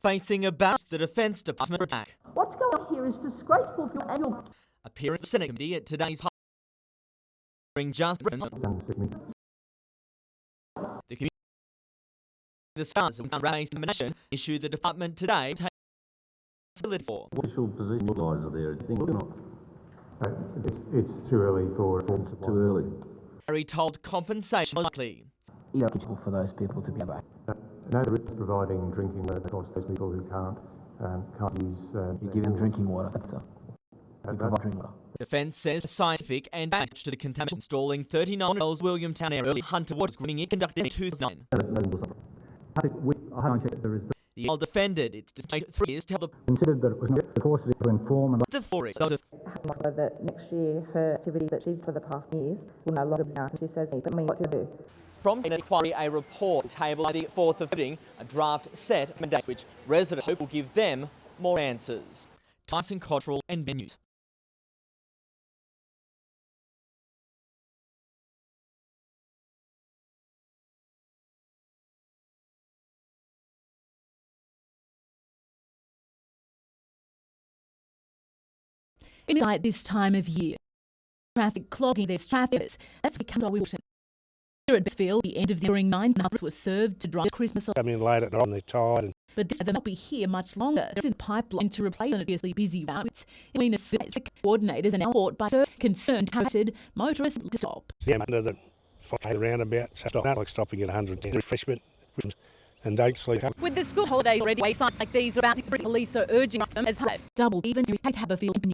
Facing a bounce, the Defence Department attack. What's going on here is disgraceful for your annual... Appearing at the Senate Committee at today's hearing justice. The committee, the stars of raised nomination issue the department today takes responsibility for. What official position lies there? Do you think or not? It's too early for Too early. Harry told compensation was likely. For those people to be back. No, there is providing drinking water across those people who can't use... You give them drinking water, that's all. You provide drinking water. Defence says scientific and based to the contamination installing 39 wells Williamtown area Hunter Water screening it conducted in 2009. I haven't checked there is... The old defended its decision 3 years to help considered that it was the course to inform and... the forest. That next year her activity that she's for the past years will no longer be done. She says, but me, what to do? From an inquiry, a report tabled by the 4th of voting, a draft set recommendations which residents hope will give them more answers. Tyson Cottrell, NBN News. At this time of year, traffic clogging, there's traffic. That's become Wilton. Here at Bestfield, the end of the during 9 months was served to drive Christmas. Come in late at night and they're tired. But this will not be here much longer. There's in the pipeline to replace notoriously busy routes. Elena coordinators are now caught by first concerned targeted motorists to stop. Yeah, under the 5K roundabout, so stop like stopping at 110 refreshment and don't sleep. With the school holiday already, waysites like these are about to police are urging us as have double even to have a field.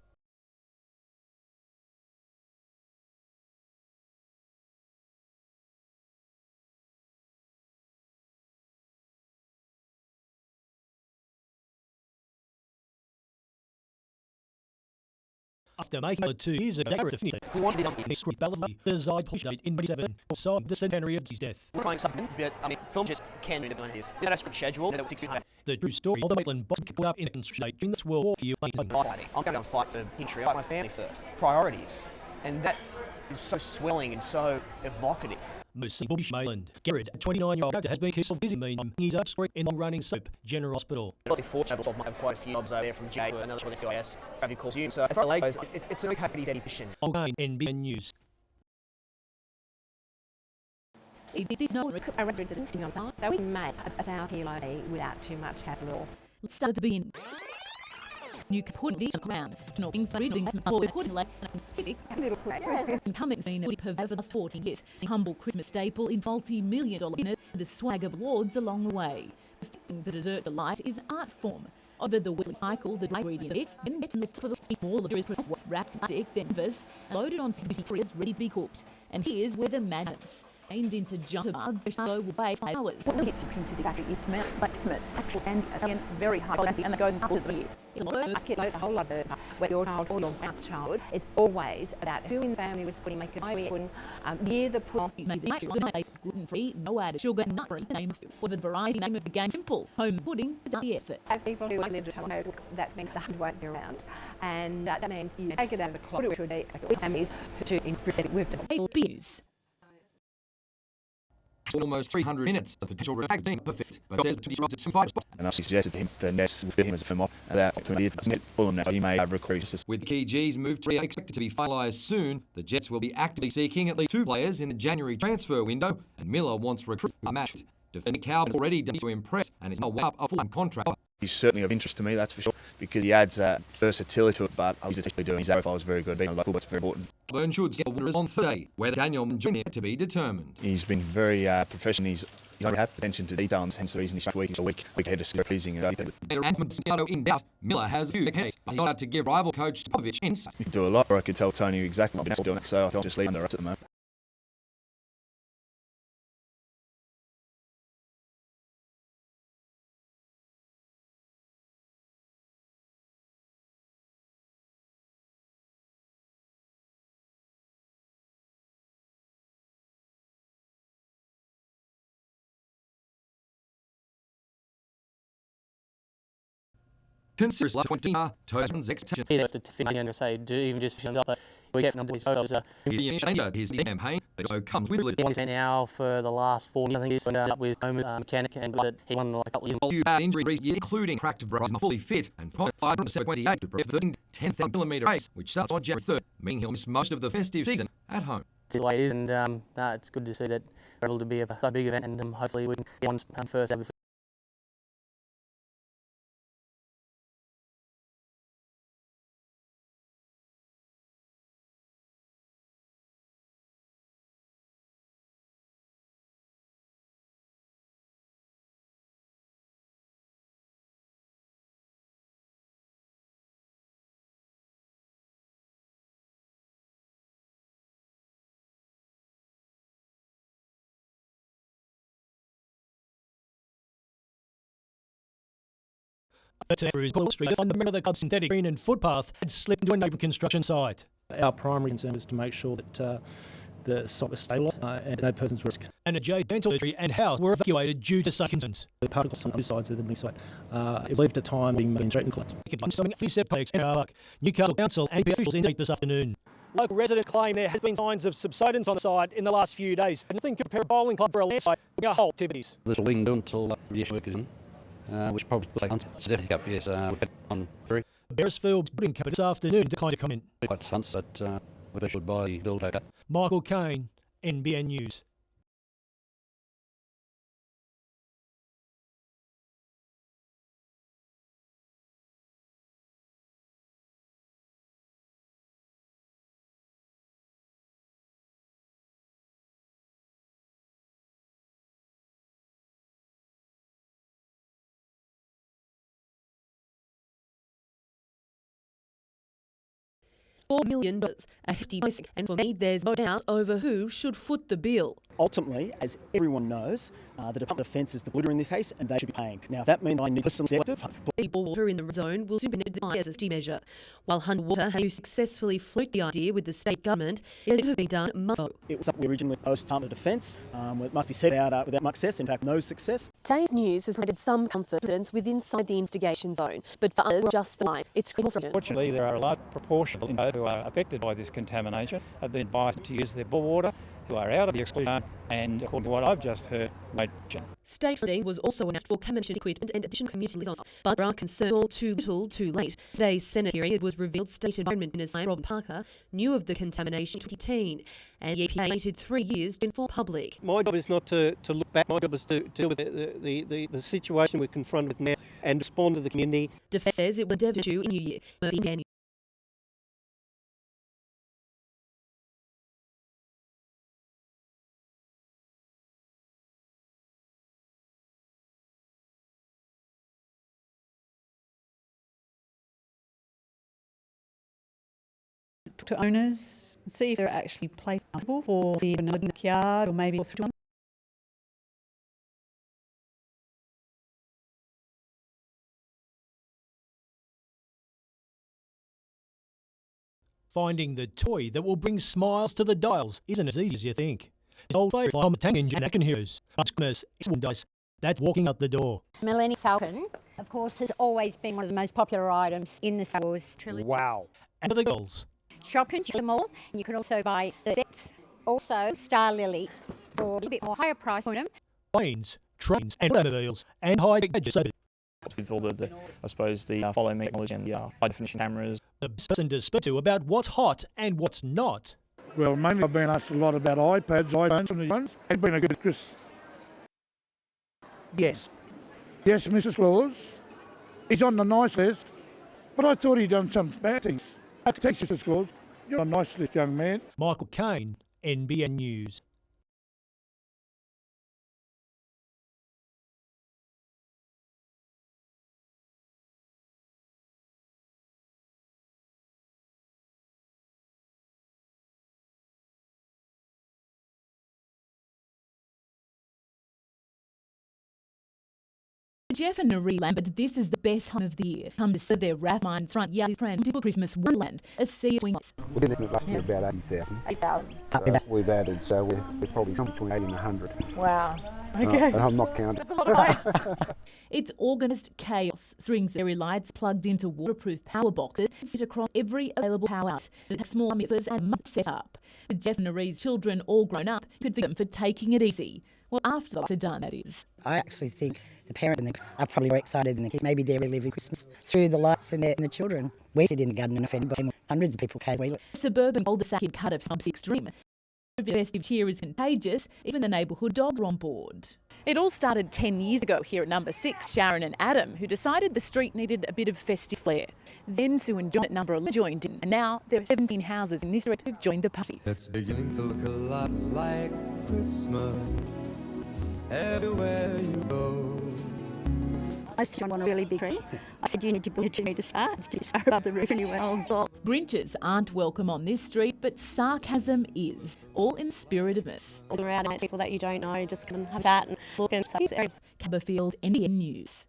After making it 2 years ago, we wanted to be script ballot designed date in 27 so the centenary of his death. We're trying something, but I mean, film just can do the one here. We had a script schedule that was 6 weeks. The true story of the Maitland boss put up in the construction date during this World War for I'm going to fight for country, my family first. Priorities. And that is so swelling and so evocative. Most Bush Maitland. Garrett, a 29-year-old actor, has been accused of visiting his own story in the long-running soap, General Hospital. I was fortunate to have quite a few jobs over there from Jay to another show, CIS, Gravity Calls You. So as far as LA goes, it's an okay steady mission. Again, NBN News. It is not a resident on site, so we can make 1,000 kilos without too much hassle. Let's start at the beginning. Newcastle couldn't be around to know things reading or recording like a specific coming scene over the last 14 years. A humble Christmas staple in multi-million-dollar dinner, the swag of awards along the way. The dessert delight is art form. Over the weekly cycle, the ingredient mix then gets left for the small is wrapped plastic, then loaded onto beauty areas ready to be cooked. And here's where the madness. Aimed into jump mud, the show will bake for hours. What gets you into the factory is to make Christmas actual and again very high quality, and they go in hours a year. I get a whole lot of whether your child or your parents' childhood. It's always about who in the family was putting make it near the pool. Make the gluten-free, no added sugar, nut-free. The name of the variety, name of the game, simple home pudding, the effort. Have people who live to tell that means the husband won't be around, and that means you take it out of the closet to a families to improve it with abuse. Almost 300 minutes. The potential attack being perfect, but there's to fight. And I suggested to him the Nets will fit him as a firm off about 20 years. So he may have recruited. With the key G's move to expected to be finalised soon, the Jets will be actively seeking at least 2 players in the January transfer window, and Miller wants recruit a match. Defending Cowboys already done to impress and is now up a full-time contract. He's certainly of interest to me, that's for sure, because he adds versatility to it, but he's actually doing his profile is very good. Being a local, that's very important. Burn should see winners on Thursday, where Daniel Jr. to be determined. He's been very professional. He's only had attention to detail, and hence the reason he's a week ahead of script pleasing. In doubt, Miller has a few heads, but he got to give rival coach Popovich insight. He can do a lot, or I could tell Tony exactly what he's doing, so I'll just leave him there at the moment. Consider 20 Toastman's extension. Say, do even just fish on top, but we definitely so His campaign, but also comes with he's been now for the last 4 years. I think he's ended up with home mechanic, and he won like a couple of years. Bad injuries, including cracked vertebra, fully fit and 5/28 to prepare the 10,000mm race, which starts on January 3rd, meaning he'll miss most of the festive season at home. It's the way it is, and it's good to see that we're able to be a big event, and hopefully we can get one first ever. Wall Street to find the member of the club's synthetic green and footpath had slipped into a neighbouring construction site. Our primary concern was to make sure that the site was stable and no persons were risk. And a J dental surgery and house were evacuated due to safety concerns. The particles on two sides of the building site it was left at time being threatened. Newcastle Council and officials indicate this afternoon. Local residents claim there has been signs of subsidence on the site in the last few days. And nothing compared to a bowling club for a landslide with our whole activities. Little we can do until yes work is in, which probably will take months. It's definitely up, yes. We've had on very. Beresfield's building company this afternoon declined to comment. Quite sun's that we're issued by the builder. Michael Kane, NBN News. $4 million, a hefty price, and for me there's no doubt over who should foot the bill. Ultimately, as everyone knows, the Department of Defence is the polluter in this case, and they should be paying. Now, if that means I need personally selective. People water in the zone will soon be denied as a safety measure. While Hunter Water had successfully floated the idea with the state government, it could have been done months ago. It was something we originally proposed to the Department of Defence. It must be said without much success, in fact, no success. Today's news has provided some comfort to residents within inside the instigation zone, but for others, just the line. It's critical. Fortunately, there are a large proportion of those who are affected by this contamination have been advised to use their bore water, who are out of the exclusion, and according to what I've just heard, won't. State funding was also announced for contamination equipment and additional community liaisons, but there are concerns all too little, too late. Today's Senate hearing, it was revealed State Environment Minister Robin Parker knew of the contamination in 2010, and the EPA waited 3 years to inform public. My job is not to look back. My job is to deal with the situation we're confronted with now and respond to the community. Defence says it will endeavour to in New Year. To owners, see if they're actually placed accountable for the backyard or maybe through. Finding the toy that will bring smiles to the dials isn't as easy as you think. It's old favourite from Tang Engine Action Heroes. Christmas is one dice. That's walking out the door. Millennium Falcon, of course, has always been one of the most popular items in the Star Wars trilogy. Wow. And the girls. Shop can them all. You can also buy the sets. Also, Star Lily for a little bit more higher price on them. Planes, trains, and automobiles, and high-tech gadgets. With all the I suppose, the follow me technology and the high-definition cameras. The best person to speak to about what's hot and what's not. Well, mainly I've been asked a lot about iPads, iPhones, and the ones. It's been a good Chris. Yes. Yes, Mrs. Claus. He's on the nice list, but I thought he'd done some bad things. Thanks, Mrs. Claus. You're a nice list, young man. Michael Kane, NBN News. Jeff and Naree Lambert, this is the best time of the year. Come to see their Rathmines front yard is planned to Christmas Wonderland, a sea of wings. We did it last year about 80,000. 8,000. We've added, so we're probably between 80 and 100. Wow. Okay. And I'm not counting. That's a lot of lights. It's organised chaos. Strings of lights plugged into waterproof power boxes sit across every available power out. It has small mirrors and much set up. With Jeff and Naree's children all grown up, you could forgive them for taking it easy. Well, after the lights are done, that is. I actually think the parents and the are probably more excited than the kids. Maybe they're reliving Christmas through the lights and the children. We sit in the garden and if anybody, hundreds of people came. Suburban cul-de-sac in Cardiff Subs Extreme. The festive cheer is contagious. Even the neighbourhood dogs are on board. It all started 10 years ago here at number 6, Sharon and Adam, who decided the street needed a bit of festive flair. Then Sue and John at number 11 joined in, and now there are 17 houses in this street who've joined the party. It's beginning to look a lot like Christmas everywhere you go. I said, I want a really big tree. I said, you need to build a tree to start. It's too far above the roof anyway. Oh, God. Grinches aren't welcome on this street, but sarcasm is, all in spirit of miss. All around people that you don't know, just come and have a chat and look and say. Cabberfield, NBN News.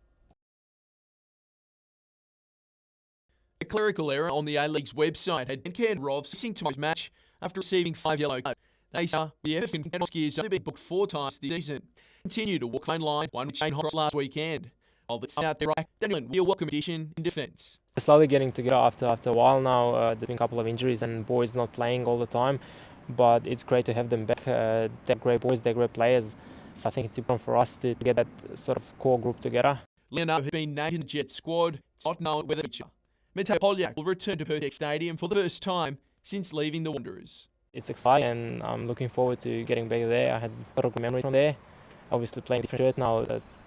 A clerical error on the A-League's website had Ken Rov missing tomorrow's match after receiving 5 yellow cards. They say the Everton Skiers only been booked 4 times this season. Continue to walk main line, one with Shane Horace last weekend. While the out there, Daniel will be a welcome addition in defence. We're slowly getting together after a while now. There's been a couple of injuries and boys not playing all the time, but it's great to have them back. They're great boys, they're great players. So I think it's important for us to get that sort of core group together. Leonardo has been named in the Jets squad. It's not known whether feature. Mateo Polyak will return to Perth Stadium for the first time since leaving the Wanderers. It's exciting and I'm looking forward to getting back there. I had a lot of good memories from there. Obviously playing different shirt now,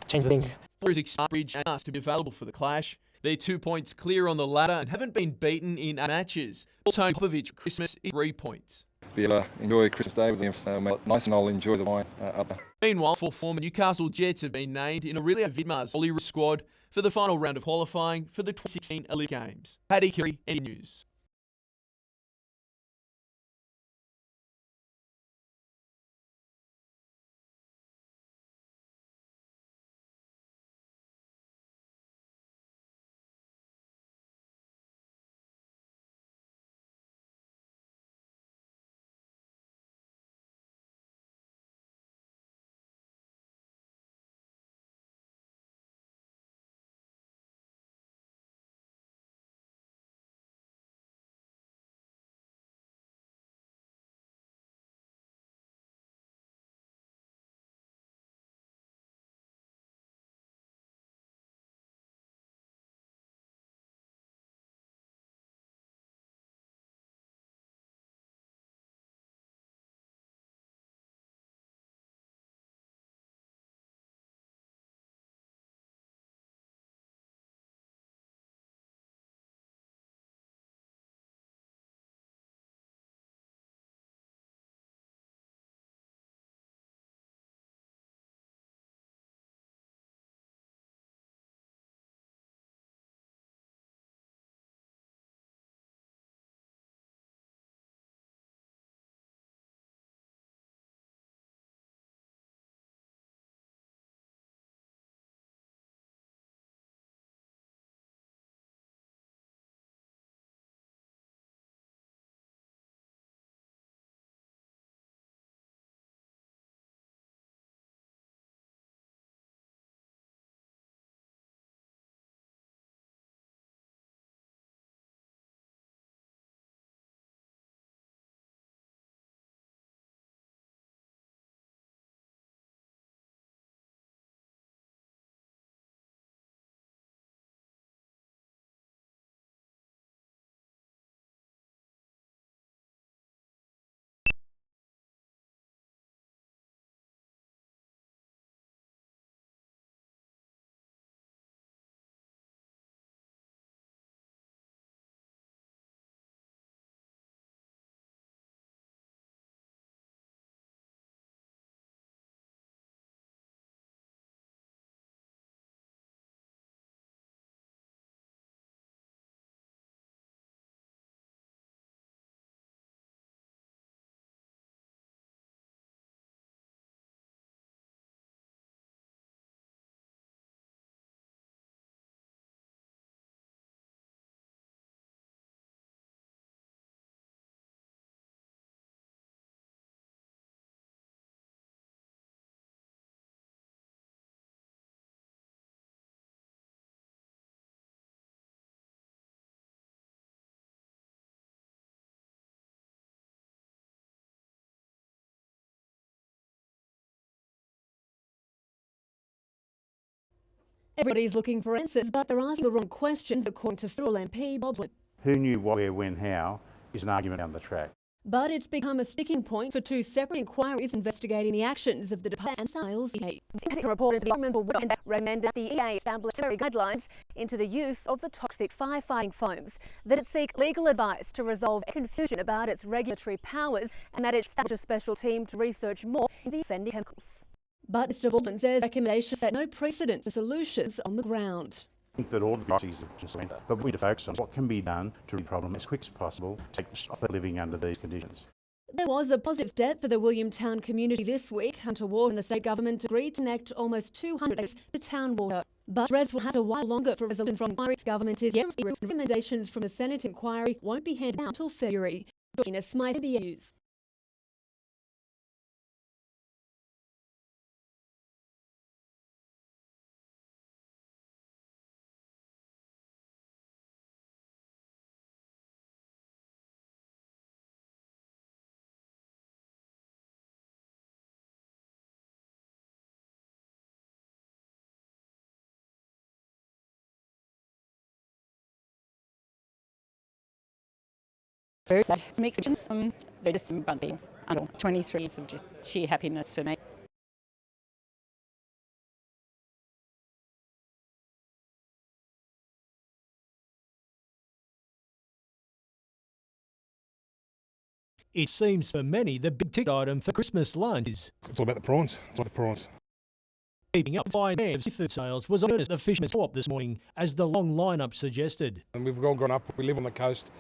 changed the thing. Warriors Bridge and asked to be available for the clash. They're 2 points clear on the ladder and haven't been beaten in matches. Tony Popovich, Christmas is 3 points. Be able to enjoy Christmas Day with them, nice, and I'll enjoy the wine up there. Meanwhile, 4 former Newcastle Jets have been named in Aurelio Vidmar's Hollywood squad for the final round of qualifying for the 2016 Elite Games. Paddy Curry, NBN News. Everybody's looking for answers, but they're asking the wrong questions, according to federal MP Bob Wood. Who knew what, where, when, how is an argument down the track. But it's become a sticking point for two separate inquiries investigating the actions of the Department and Sales EA. A report into the government would recommend that the EA establish guidelines into the use of the toxic firefighting foams, that it seek legal advice to resolve confusion about its regulatory powers, and that it establish a special team to research more into the offending chemicals. But Mr. Baldwin says recommendations set no precedent for solutions on the ground. I think that all the policies are just went, but we need to focus on what can be done to remove the problem as quick as possible, take the stress of living under these conditions. There was a positive step for the Williamtown community this week. Hunter Ward and the state government agreed to connect almost 200 acres to town water. But Res will have a while longer for resolution from the inquiry. Government is yet recommendations from the Senate inquiry won't be handed out until February. Dina Smythe, NBN News. It's mixed. They're just bumpy. 23 years of just sheer happiness for me. It seems for many the big ticket item for Christmas lunch is... It's all about the prawns. It's all about the prawns. Keeping up fine of seafood sales was on at the Fisherman's Co-op this morning, as the long lineup suggested. And we've all gone up. We live on the coast,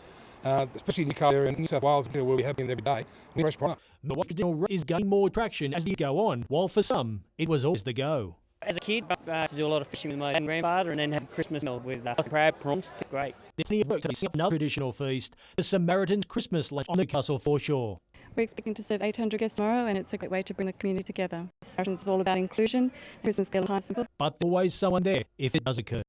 especially in Newcastle area and New South Wales, where we have been every day. We fresh product. The traditional is gaining more traction as the years go on, while for some, it was always the go. As a kid, I used to do a lot of fishing with my grandfather and then have Christmas meal with crab, prawns. Great. There's plenty of work to see another traditional feast, the Samaritan's Christmas lunch on the Newcastle foreshore. We're expecting to serve 800 guests tomorrow, and it's a great way to bring the community together. Samaritans is all about inclusion. Christmas is kind simple. But there's always someone there if it does occur.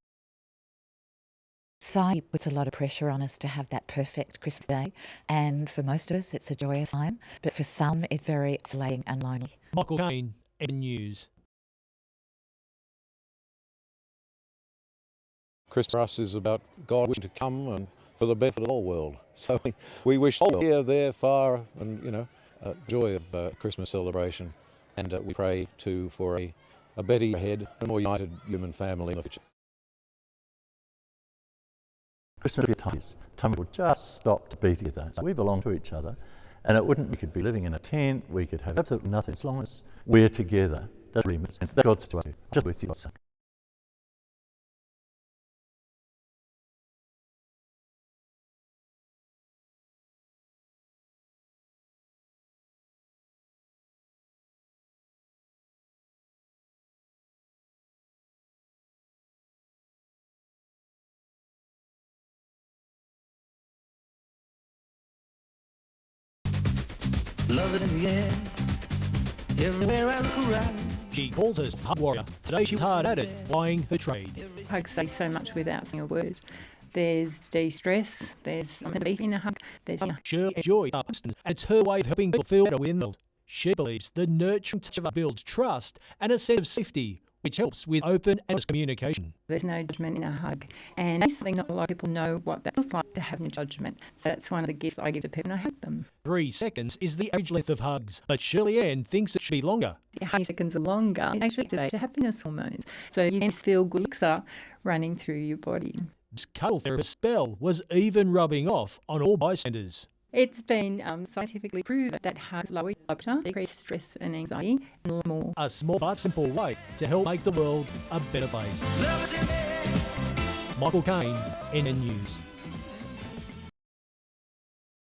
Society puts a lot of pressure on us to have that perfect Christmas day, and for most of us it's a joyous time, but for some it's very isolating and lonely. Michael Kane, NBN News. Christmas for us is about God wishing to come and for the benefit of the whole world. So we wish all here, there, far, and joy of Christmas celebration, and we pray too for a better year ahead, a more united human family in the future. Christmas will be a time we will just stop to be together. So we belong to each other, and we could be living in a tent, we could have absolutely nothing, as long as we're together. That's really and that's God's to us, just with you. Love it in the air, everywhere I look around. She calls us hard warrior. Today she's hard at it, plying her trade. Hugs say so much without saying a word. There's de-stress, there's beef in a hug, there's... Shirley enjoys our and it's her way of helping people feel better within themselves. She believes the nurturing touch of builds trust and a sense of safety, which helps with open and honest communication. There's no judgment in a hug, and basically not a lot of people know what that feels like to have no judgment. So that's one of the gifts I give to people when I hug them. 3 seconds is the average length of hugs, but Shirley Ann thinks it should be longer. 8 seconds or longer, it actually activates happiness hormones. So you can feel good elixir running through your body. This cuddle therapist spell was even rubbing off on all bystanders. It's been scientifically proven that hugs lower your blood pressure, decrease stress and anxiety, and a lot more. A small but simple way to help make the world a better place. Michael Kane, NBN News.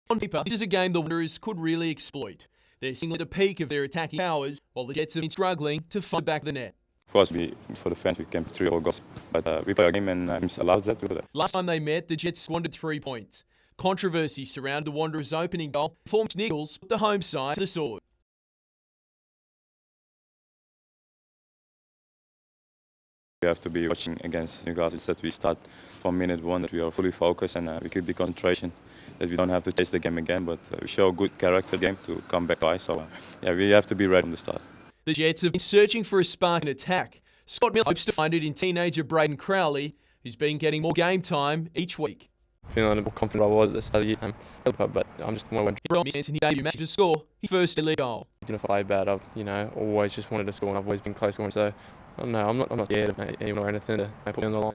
On paper, this is a game the Wanderers could really exploit. They're singling at the peak of their attacking powers, while the Jets have been struggling to find back the net. For us, for the fans, we came to 3-all goals, but we play a game and teams allows that. Last time they met, the Jets squandered 3 points. Controversy surrounded the Wanderers' opening goal, formed Nichols put the home side to the sword. We have to be watching against Newcastle. Instead, we start from minute 1 that we are fully focused and we keep the concentration, that we don't have to chase the game again, but we show a good character game to come back by. So we have to be ready from the start. The Jets have been searching for a spark in attack, Scott Miller hopes to find it in teenager Braden Crowley, who's been getting more game time each week. Feeling more confident I was at the start of the year, but I'm just more In his debut match to score his first league goal. Didn't play bad. I've always just wanted to score, and I've always been close to one. So no, I'm not scared of anyone or anything to put me on the line.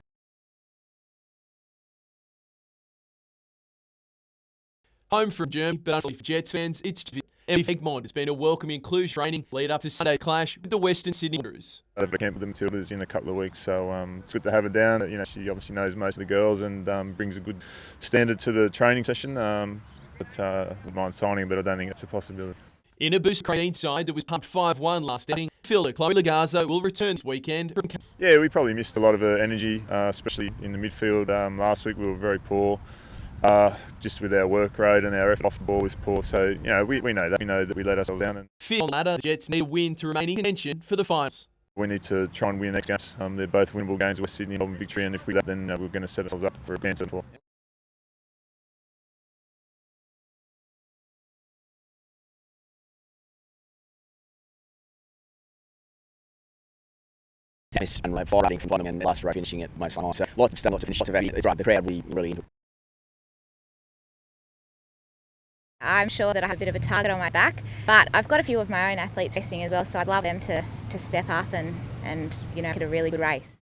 Home from Germany, but unfortunately for Jets fans, it's just Egmont has been a welcome inclusion training lead up to Sunday's clash with the Western Sydney Wanderers. I've been camp with the Matildas in a couple of weeks, so it's good to have her down. She obviously knows most of the girls and brings a good standard to the training session. But I wouldn't mind signing, but I don't think it's a possibility. In a boost Crane side that was pumped 5-1 last outing, fielder Chloe Lagazzo will return this weekend. Yeah, we probably missed a lot of her energy, especially in the midfield. Last week we were very poor. Just with our work rate and our effort off the ball was poor, so we know that. We know that we let ourselves down. And on the ladder, the Jets need a win to remain in contention for the finals. We need to try and win the next games. They're both winnable games. West Sydney, Melbourne victory, and if we do that, then we're going to set ourselves up for a advance at 4. Tennis and fire riding from bottom and last row finishing at most lines. So lots of stuff, lots of finishes, lots of value. It's right. The crowd we really enjoy. I'm sure that I have a bit of a target on my back, but I've got a few of my own athletes racing as well, so I'd love them to step up and get a really good race.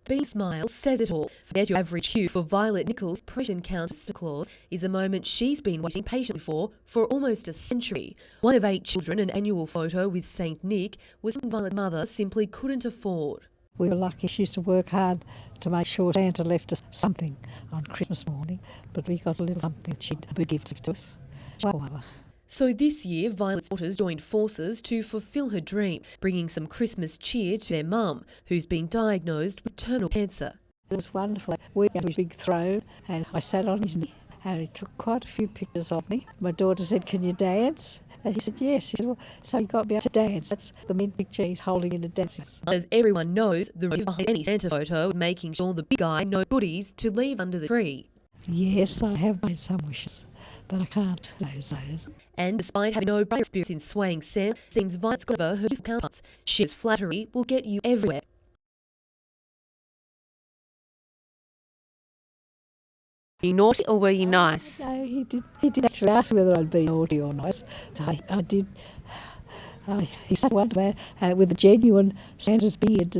Bean Smile says it all. Forget your average hue for Violet Nichols' pressure encounter clause is a moment she's been waiting patiently for almost a century. One of 8 children, an annual photo with Saint Nick was something Violet's mother simply couldn't afford. We were lucky. She used to work hard to make sure Santa left us something on Christmas morning, but we got a little something that she'd give to us. So this year, Violet's daughters joined forces to fulfil her dream, bringing some Christmas cheer to their mum, who's been diagnosed with terminal cancer. It was wonderful. We had his big throne, and I sat on his knee, and he took quite a few pictures of me. My daughter said, "Can you dance?" And he said, "Yes." He said, "Well, so you got me to dance." That's the main picture he's holding in the dancing. As everyone knows, the reason behind any Santa photo is making sure the big guy knows goodies to leave under the tree. Yes, I have made some wishes, but I can't those. And despite having no brave experience in swaying Santa, seems Violet's got over her youth counterparts. She's flattery will get you everywhere. Were you naughty or were you nice? No, he did actually ask whether I'd be naughty or nice. So I did. He's such a wonderful man, with a genuine Santa's beard.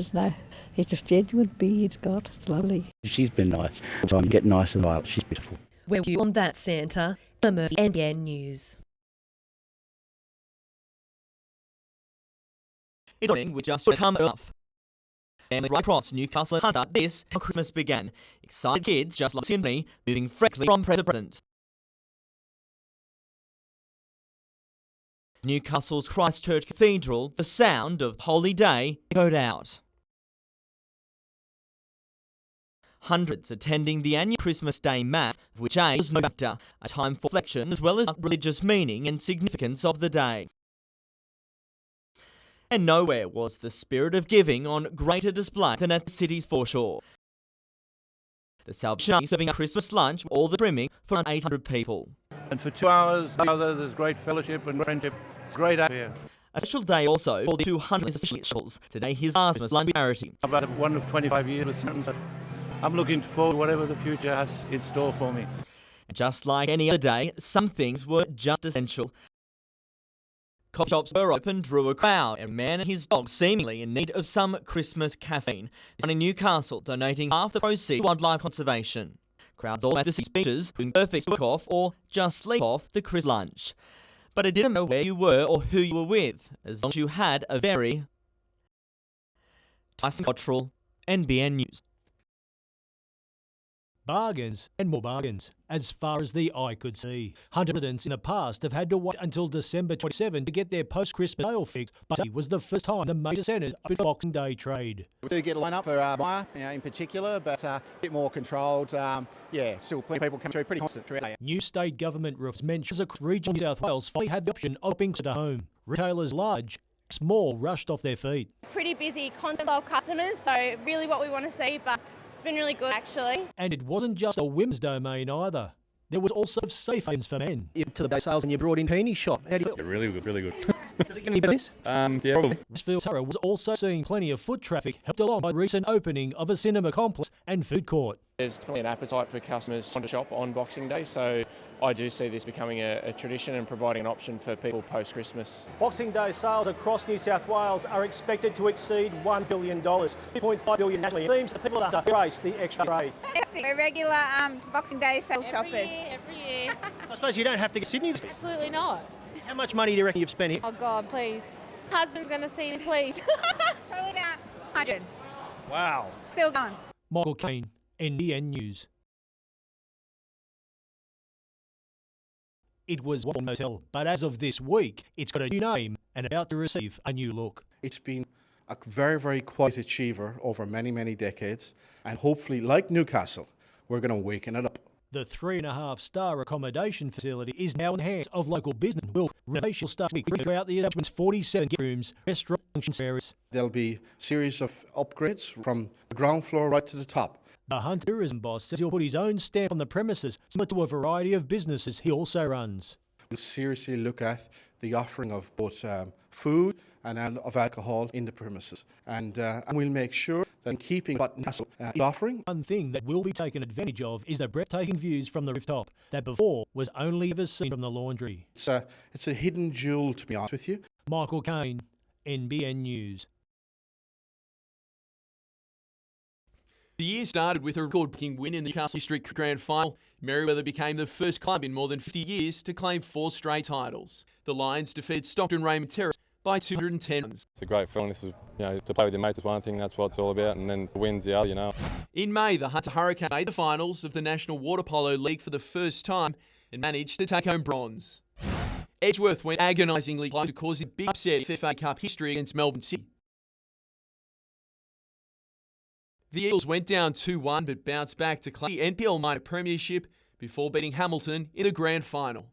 It's just genuine beard he's got. It's lovely. She's been nice. So I'm getting nicer than Violet. She's beautiful. Where were you on that, Santa? Emma Murphy, NBN News. It's morning with just come off. Family right across Newcastle and Hunter, this how Christmas began. Excited kids just like Sydney, moving freshly from present to present. Newcastle's Christchurch Cathedral, the sound of Holy Day echoed out. Hundreds attending the annual Christmas Day Mass, of which age was no factor, a time for reflection as well as religious meaning and significance of the day. And nowhere was the spirit of giving on greater display than at the city's foreshore. The Salvation Army serving a Christmas lunch with all the brimming for around 800 people. And for 2 hours, there's great fellowship and friendship. It's great atmosphere. A special day also for the 200 essentials. Today his last Christmas lunch with charity. I've had one of 25 years with Sutton, but I'm looking forward to whatever the future has in store for me. And just like any other day, some things were just essential. Coffee shops were open, drew a crowd, and a man and his dog seemingly in need of some Christmas caffeine. One in Newcastle donating half the proceeds to wildlife conservation. Crowds all at the beaches, putting perfect to work off or just sleep off the Christmas lunch. But it didn't matter where you were or who you were with, as long as you had a very Tyson Cottrell, NBN News. Bargains and more bargains, as far as the eye could see. Hunter residents in the past have had to wait until December 27 to get their post-Christmas sale fix, but it was the first time the major centres opened for Boxing Day trade. We do get a line up for Myer in particular, but a bit more controlled. Still plenty of people come through pretty constant throughout. New state government roofs mentions across regional New South Wales finally had the option of shopping at home. Retailers large, small rushed off their feet. Pretty busy, constant flow of customers, so really what we want to see, but it's been really good actually. And it wasn't just a women's domain either. There was also safe havens for men. You to the day sales and you brought in Peony shop. How do you feel? Really good, really good. Is it going to be better this? Yeah, probably. Westfield Surrey was also seeing plenty of foot traffic, helped along by the recent opening of a cinema complex and food court. There's definitely an appetite for customers to shop on Boxing Day, so I do see this becoming a tradition and providing an option for people post-Christmas. Boxing Day sales across New South Wales are expected to exceed $1 billion, $2.5 billion nationally. It seems that people are to embrace the extra trade. We're regular Boxing Day sale shoppers. Every year. I suppose you don't have to get Sydney this year. Absolutely not. How much money do you reckon you've spent here? Oh God, please. Husband's going to see this, please. Probably about 100. Wow. Still going. Michael Kane, NBN News. It was one motel, but as of this week, it's got a new name and about to receive a new look. It's been a very, very quiet achiever over many, many decades, and hopefully, like Newcastle, we're going to waken it up. The 3.5-star accommodation facility is now in the hands of local business. Renovation will start throughout the establishment's 47 guest rooms, restaurant function areas. There'll be a series of upgrades from the ground floor right to the top. The Hunt tourism boss says he'll put his own stamp on the premises, similar to a variety of businesses he also runs. We'll seriously look at the offering of both food and of alcohol in the premises. And we'll make sure that in keeping what Newcastle is offering. One thing that will be taken advantage of is the breathtaking views from the rooftop that before was only ever seen from the laundry. It's a hidden jewel, to be honest with you. Michael Kane, NBN News. The year started with a record-breaking win in the Newcastle District Grand Final. Merewether became the first club in more than 50 years to claim 4 straight titles. The Lions defeated Stockton Raymond Terrace by 210 runs. It's a great feeling. This is, to play with your mates is one thing, that's what it's all about, and then the win's the other, In May, the Hunter Hurricanes made the finals of the National Water Polo League for the first time and managed to take home bronze. Edgeworth went agonisingly close to causing a big upset in FA Cup history against Melbourne City. The Eagles went down 2-1 but bounced back to claim the NPL minor premiership before beating Hamilton in the grand final.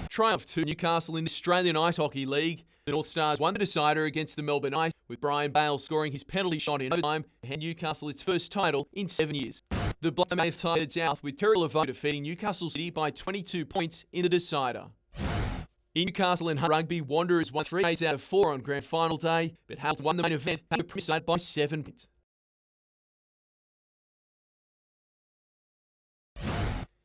Triumph to Newcastle in the Australian Ice Hockey League. The North Stars won the decider against the Melbourne Ice, with Brian Bale scoring his penalty shot in overtime to hand Newcastle its first title in 7 years. The Bloodsmith tied it out with Terry Laveau defeating Newcastle City by 22 points in the decider. In Newcastle and Rugby, Wanderers won 3 out of 4 on grand final day, but Hamilton won the main event to the premier side by 7 points.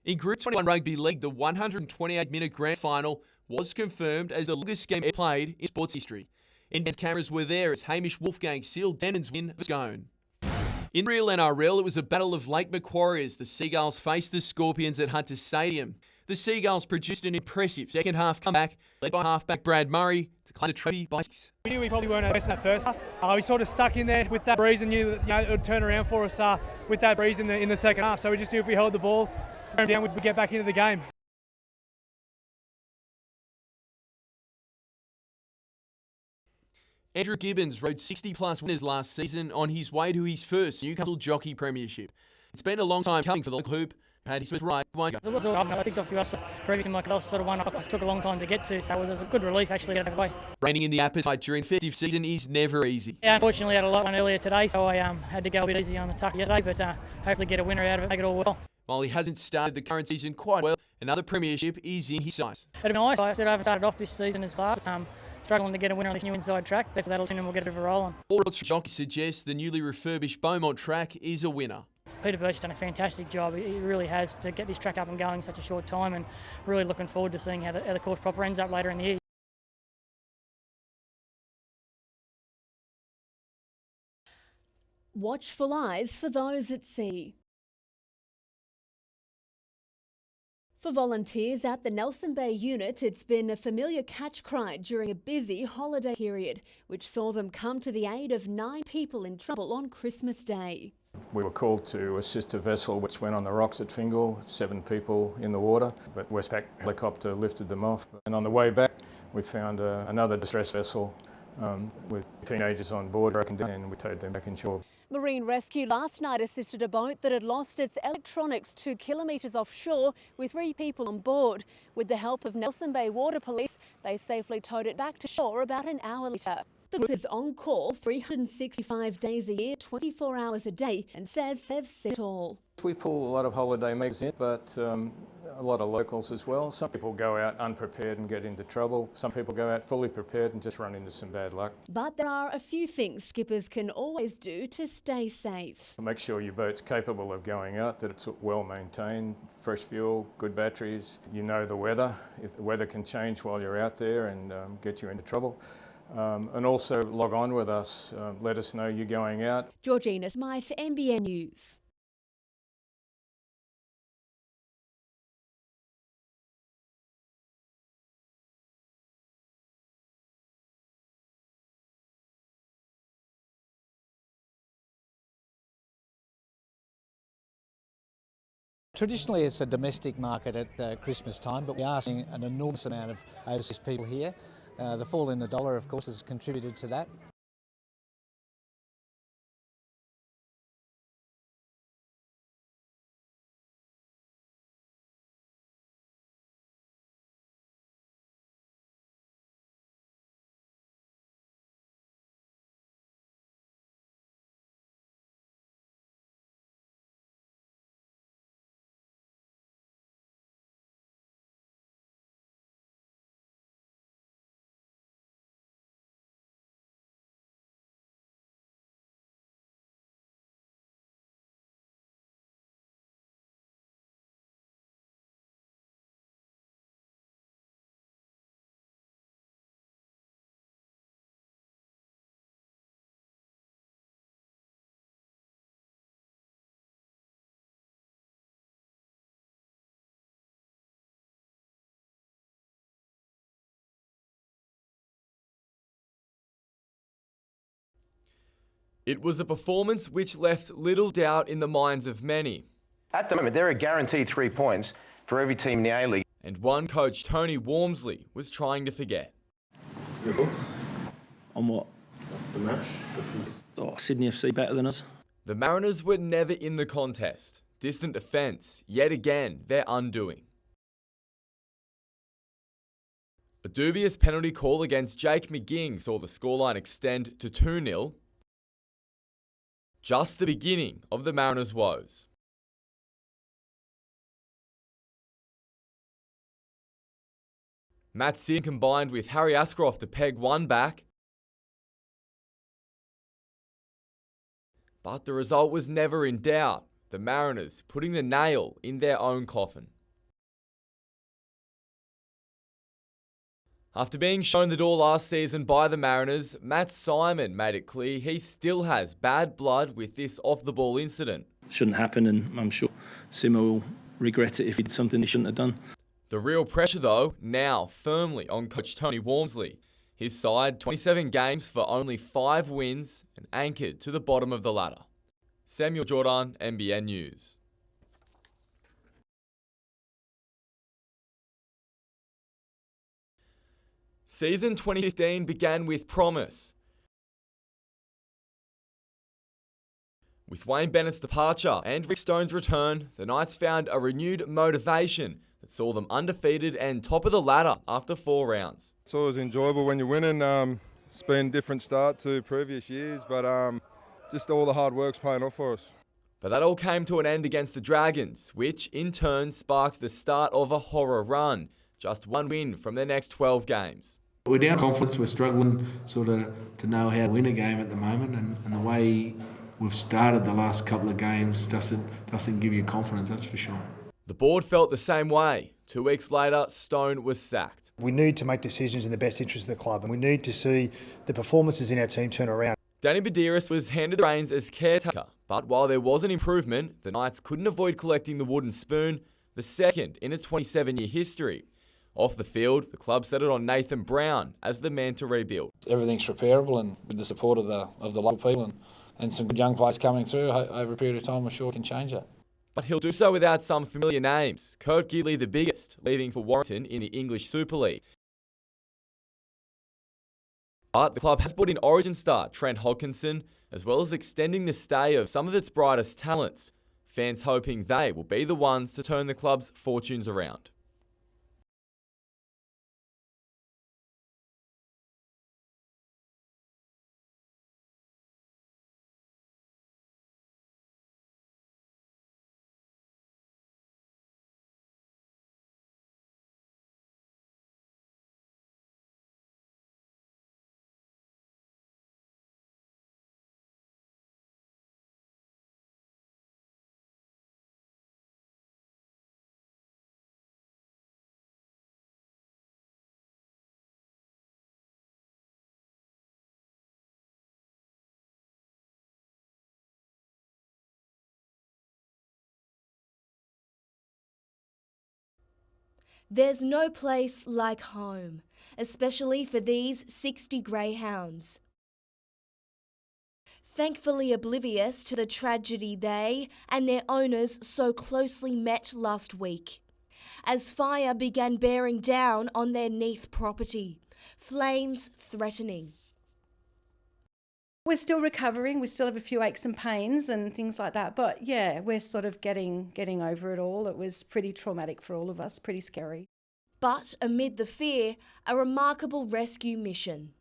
In Group 21 Rugby League, the 128-minute grand final was confirmed as the longest game ever played in sports history. NBN's cameras were there as Hamish Wolfgang sealed Denon's win of Scone. In real NRL, it was a battle of Lake Macquarie as the Seagulls faced the Scorpions at Hunter Stadium. The Seagulls produced an impressive second-half comeback, led by halfback Brad Murray, to claim the trophy by 6. We knew we probably weren't our best in that first half. We sort of stuck in there with that breeze and knew that it would turn around for us with that breeze in the second half. So we just knew if we held the ball down, we'd get back into the game. Andrew Gibbons rode 60-plus winners last season on his way to his first Newcastle Jockey Premiership. It's been a long time coming for the hoop. Had his first right, one go. It was I think for us, previously like else sort of one it took a long time to get to, so it was a good relief actually to get it away. Reining in the appetite during the festive season is never easy. Yeah, unfortunately I had a lot on earlier today, so I had to go a bit easy on the tuck yesterday, but hopefully get a winner out of it, make it all well. While he hasn't started the current season quite well, another premiership is in his sights. It'd be nice. I said I haven't started off this season as far. Struggling to get a winner on this new inside track, but that'll turn and we'll get a bit of a roll on. All reports from jockeys suggest the newly refurbished Beaumont track is a winner. Peter Birch has done a fantastic job. He really has to get this track up and going in such a short time, and really looking forward to seeing how the course proper ends up later in the year. Watchful eyes for those at sea. For volunteers at the Nelson Bay unit, it's been a familiar catch cry during a busy holiday period, which saw them come to the aid of 9 people in trouble on Christmas Day. We were called to assist a vessel which went on the rocks at Fingal, 7 people in the water, but Westpac helicopter lifted them off. And on the way back, we found another distress vessel with teenagers on board broken down, and we towed them back inshore. Marine Rescue last night assisted a boat that had lost its electronics 2 kilometres offshore with 3 people on board. With the help of Nelson Bay Water Police, they safely towed it back to shore about an hour later. The group is on call 365 days a year, 24 hours a day, and says they've seen it all. We pull a lot of holiday makers in, but a lot of locals as well. Some people go out unprepared and get into trouble. Some people go out fully prepared and just run into some bad luck. But there are a few things skippers can always do to stay safe. Make sure your boat's capable of going out, that it's well maintained, fresh fuel, good batteries. You know the weather. If the weather can change while you're out there and get you into trouble. And also log on with us, let us know you're going out. Georgina Smythe, NBN News. Traditionally it's a domestic market at Christmas time, but we are seeing an enormous amount of overseas people here. The fall in the dollar, of course, has contributed to that. It was a performance which left little doubt in the minds of many. At the moment, there are guaranteed 3 points for every team in the A-League. And one coach, Tony Wormsley, was trying to forget. Your thoughts? On what? The match? Sydney FC better than us. The Mariners were never in the contest. Distant defence, yet again, their undoing. A dubious penalty call against Jake McGing saw the scoreline extend to 2-0. Just the beginning of the Mariners' woes. Matt Sim combined with Harry Ascroft to peg one back. But the result was never in doubt. The Mariners putting the nail in their own coffin. After being shown the door last season by the Mariners, Matt Simon made it clear he still has bad blood with this off-the-ball incident. Shouldn't happen, and I'm sure Simmer will regret it if he did something he shouldn't have done. The real pressure, though, now firmly on coach Tony Wormsley. His side, 27 games for only 5 wins and anchored to the bottom of the ladder. Samuel Jordan, NBN News. Season 2015 began with promise. With Wayne Bennett's departure and Rick Stone's return, the Knights found a renewed motivation that saw them undefeated and top of the ladder after 4 rounds. It's always enjoyable when you're winning. It's been a different start to previous years, but just all the hard work's paying off for us. But that all came to an end against the Dragons, which in turn sparked the start of a horror run. Just 1 win from their next 12 games. We're down confidence. We're struggling sort of to know how to win a game at the moment, and the way we've started the last couple of games doesn't give you confidence, that's for sure. The board felt the same way. 2 weeks later, Stone was sacked. We need to make decisions in the best interest of the club, and we need to see the performances in our team turn around. Danny Badiris was handed the reins as caretaker, but while there was an improvement, the Knights couldn't avoid collecting the wooden spoon. the second in its 27-year history. Off the field, the club set it on Nathan Brown as the man to rebuild. Everything's repairable, and with the support of the local people and some good young players coming through over a period of time, we're sure we can change that. But he'll do so without some familiar names. Kurt Gidley the biggest, leaving for Warrington in the English Super League. But the club has put in Origin star Trent Hodkinson, as well as extending the stay of some of its brightest talents. Fans hoping they will be the ones to turn the club's fortunes around. There's no place like home, especially for these 60 greyhounds. Thankfully oblivious to the tragedy they and their owners so closely met last week, as fire began bearing down on their Neath property, flames threatening. We're still recovering. We still have a few aches and pains and things like that. But yeah, we're sort of getting over it all. It was pretty traumatic for all of us, pretty scary. But amid the fear, a remarkable rescue mission.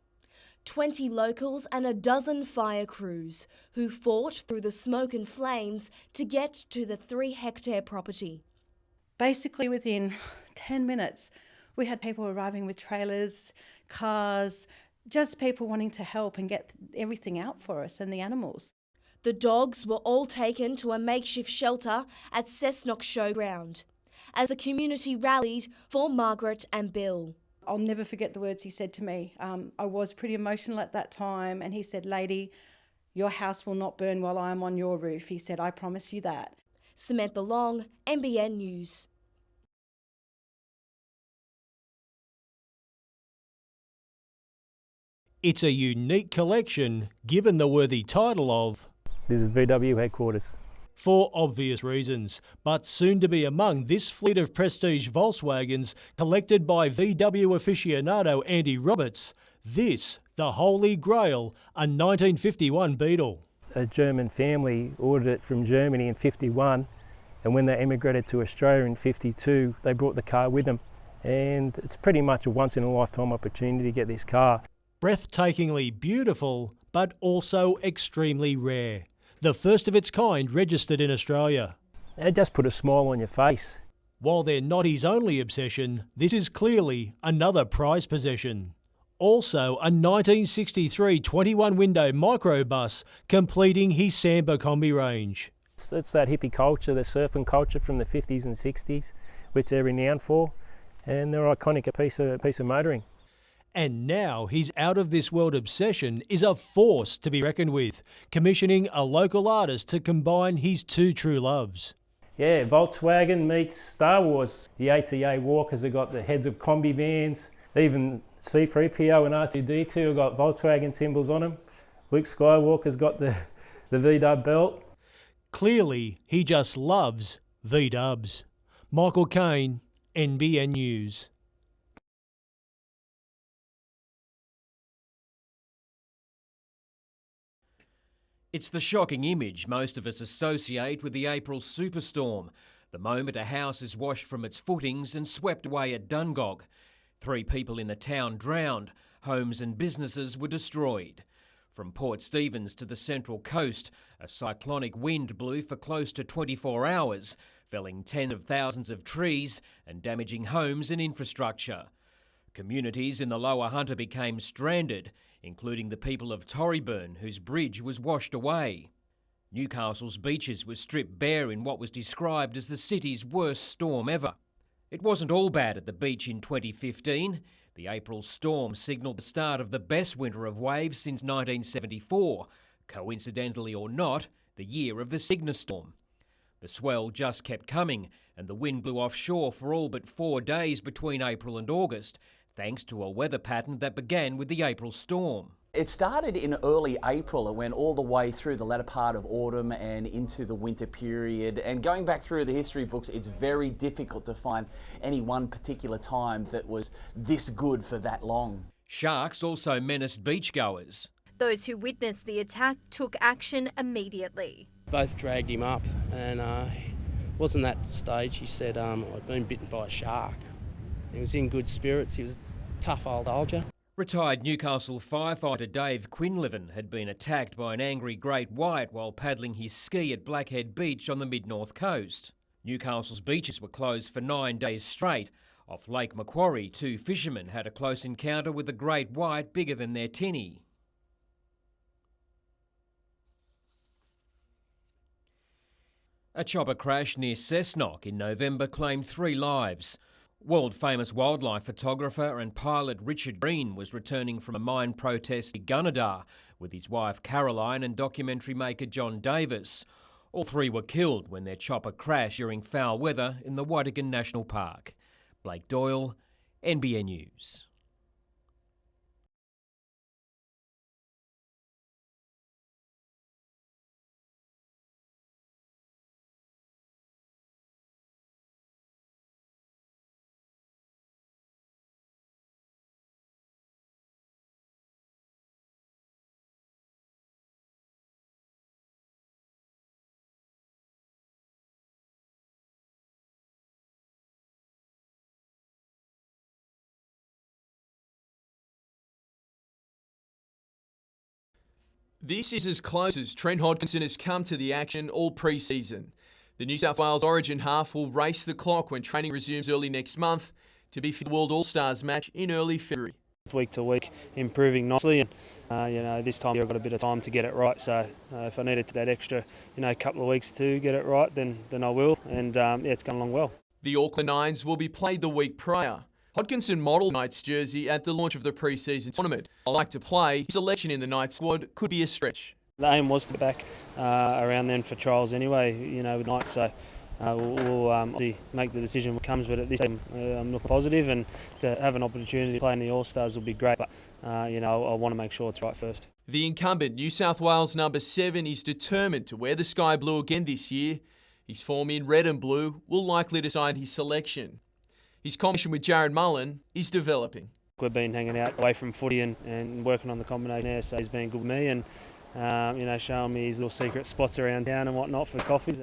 20 locals and a dozen fire crews who fought through the smoke and flames to get to the 3-hectare property. Basically within 10 minutes, we had people arriving with trailers, cars, just people wanting to help and get everything out for us and the animals. The dogs were all taken to a makeshift shelter at Cessnock Showground as the community rallied for Margaret and Bill. I'll never forget the words he said to me. I was pretty emotional at that time, and he said, "Lady, your house will not burn while I am on your roof." He said, "I promise you that." Samantha Long, NBN News. It's a unique collection, given the worthy title of This is VW headquarters. For obvious reasons, but soon to be among this fleet of prestige Volkswagens collected by VW aficionado Andy Roberts, this, the Holy Grail, a 1951 Beetle. A German family ordered it from Germany in 51, and when they emigrated to Australia in 52, they brought the car with them. And it's pretty much a once-in-a-lifetime opportunity to get this car. Breathtakingly beautiful, but also extremely rare. The first of its kind registered in Australia. It just put a smile on your face. While they're not his only obsession, this is clearly another prized possession. Also a 1963 21-window microbus completing his Samba combi range. It's that hippie culture, the surfing culture from the 50s and 60s, which they're renowned for, and they're iconic, a piece of motoring. And now his out-of-this-world obsession is a force to be reckoned with, commissioning a local artist to combine his two true loves. Yeah, Volkswagen meets Star Wars. The ATA walkers have got the heads of combi vans, even C-3PO and R2-D2 have got Volkswagen symbols on them. Luke Skywalker's got the VW belt. Clearly, he just loves V-dubs. Michael Kane, NBN News. It's the shocking image most of us associate with the April superstorm, the moment a house is washed from its footings and swept away at Dungog. 3 people in the town drowned, homes and businesses were destroyed. From Port Stephens to the Central Coast, a cyclonic wind blew for close to 24 hours, felling tens of thousands of trees and damaging homes and infrastructure. Communities in the Lower Hunter became stranded, including the people of Torryburn, whose bridge was washed away. Newcastle's beaches were stripped bare in what was described as the city's worst storm ever. It wasn't all bad at the beach in 2015. The April storm signalled the start of the best winter of waves since 1974, coincidentally or not, the year of the Cygnus storm. The swell just kept coming, and the wind blew offshore for all but 4 days between April and August, thanks to a weather pattern that began with the April storm. It started in early April. It went all the way through the latter part of autumn and into the winter period. And going back through the history books, it's very difficult to find any one particular time that was this good for that long. Sharks also menaced beachgoers. Those who witnessed the attack took action immediately. Both dragged him up, and wasn't that stage he said, I'd been bitten by a shark. He was in good spirits. He was a tough old soldier. Retired Newcastle firefighter Dave Quinlivan had been attacked by an angry great white while paddling his ski at Blackhead Beach on the mid-north coast. Newcastle's beaches were closed for 9 days straight. Off Lake Macquarie, 2 fishermen had a close encounter with a great white bigger than their tinny. A chopper crash near Cessnock in November claimed 3 lives. World-famous wildlife photographer and pilot Richard Green was returning from a mine protest in Gunnedah with his wife Caroline and documentary maker John Davis. All 3 were killed when their chopper crashed during foul weather in the Whitagan National Park. Blake Doyle, NBN News. This is as close as Trent Hodkinson has come to the action all pre-season. The New South Wales Origin half will race the clock when training resumes early next month to be for the World All-Stars match in early February. It's week to week improving nicely, and this time I've got a bit of time to get it right. So if I needed that extra, couple of weeks to get it right, then I will. And it's gone along well. The Auckland Nines will be played the week prior. Hodkinson modelled Knights jersey at the launch of the pre-season tournament. I like to play. His selection in the Knights squad could be a stretch. The aim was to get back around then for trials anyway, with Knights. So we'll make the decision when it comes. But at this time, I'm looking positive, and to have an opportunity to play in the All-Stars will be great. But I want to make sure it's right first. The incumbent New South Wales number 7 is determined to wear the sky blue again this year. His form in red and blue will likely decide his selection. His combination with Jared Mullen is developing. We've been hanging out away from footy and working on the combination there, so he's been good with me and showing me his little secret spots around town and whatnot for coffees.